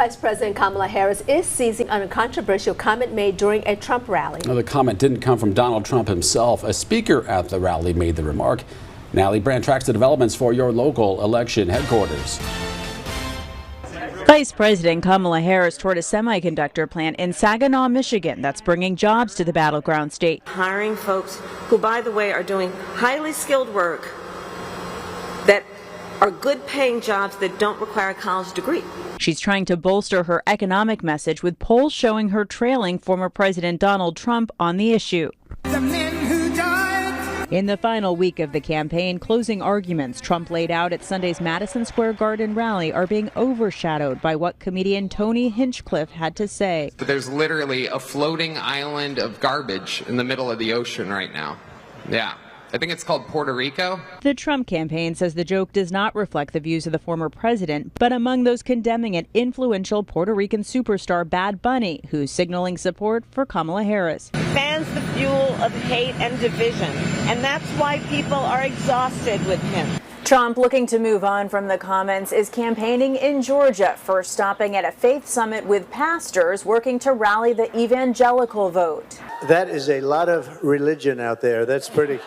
Vice President Kamala Harris is seizing on a controversial comment made during a Trump rally. Now, the comment didn't come from Donald Trump himself. A speaker at the rally made the remark. Natalie Brand tracks the developments for your local election headquarters. Vice President Kamala Harris toured a semiconductor plant in Saginaw, Michigan that's bringing jobs to the battleground state. Hiring folks who, by the way, are doing highly skilled work that are good paying jobs that don't require a college degree. She's trying to bolster her economic message with polls showing her trailing former President Donald Trump on the issue. In the final week of the campaign, closing arguments Trump laid out at Sunday's Madison Square Garden rally are being overshadowed by what comedian Tony Hinchcliffe had to say. There's literally a floating island of garbage in the middle of the ocean right now. Yeah. I think it's called Puerto Rico. The Trump campaign says the joke does not reflect the views of the former president, but among those condemning it, influential Puerto Rican superstar Bad Bunny, who's signaling support for Kamala Harris. Fans the fuel of hate and division, and that's why people are exhausted with him. Trump, looking to move on from the comments, is campaigning in Georgia, first stopping at a faith summit with pastors working to rally the evangelical vote. That is a lot of religion out there. That's pretty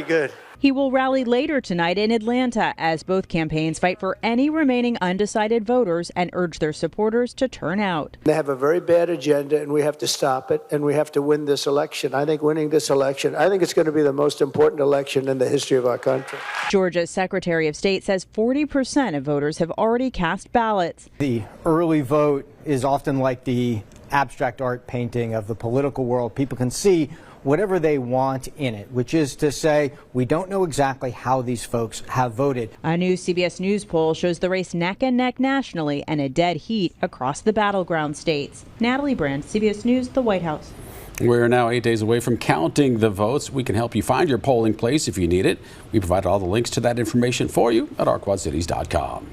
good. He will rally later tonight in Atlanta as both campaigns fight for any remaining undecided voters and urge their supporters to turn out. They have a very bad agenda, and we have to stop it, and we have to win this election. I think winning this election, I think it's going to be the most important election in the history of our country. Georgia's Secretary of State says 40% of voters have already cast ballots. The early vote is often like the abstract art painting of the political world. People can see whatever they want in it, which is to say we don't know exactly how these folks have voted. A new CBS News poll shows the race neck and neck nationally and a dead heat across the battleground states. Natalie Brand, CBS News, the White House. We're now 8 days away from counting the votes. We can help you find your polling place if you need it. We provide all the links to that information for you at ourquadcities.com.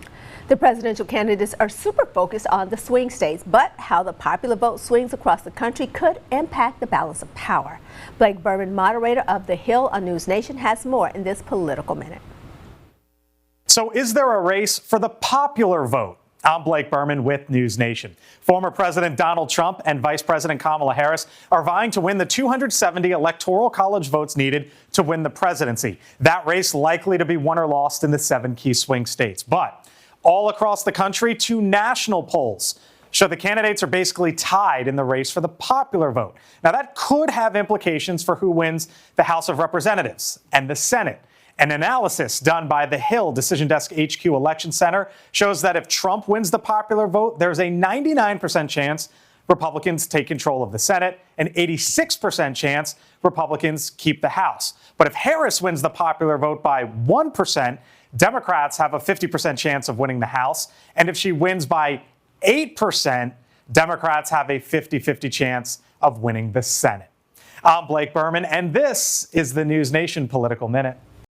The presidential candidates are super focused on the swing states, but how the popular vote swings across the country could impact the balance of power. Blake Berman, moderator of The Hill on News Nation, has more in this Political Minute. So is there a race for the popular vote? I'm Blake Berman with News Nation. Former President Donald Trump and Vice President Kamala Harris are vying to win the 270 electoral college votes needed to win the presidency. That race likely to be won or lost in the 7 key swing states. But all across the country, 2 national polls show the candidates are basically tied in the race for the popular vote. Now, that could have implications for who wins the House of Representatives and the Senate. An analysis done by the Hill Decision Desk HQ Election Center shows that if Trump wins the popular vote, there's a 99% chance Republicans take control of the Senate, an 86% chance Republicans keep the House. But if Harris wins the popular vote by 1%, Democrats have a 50% chance of winning the House. And if she wins by 8%, Democrats have a 50-50 chance of winning the Senate. I'm Blake Berman, and this is the News Nation Political Minute.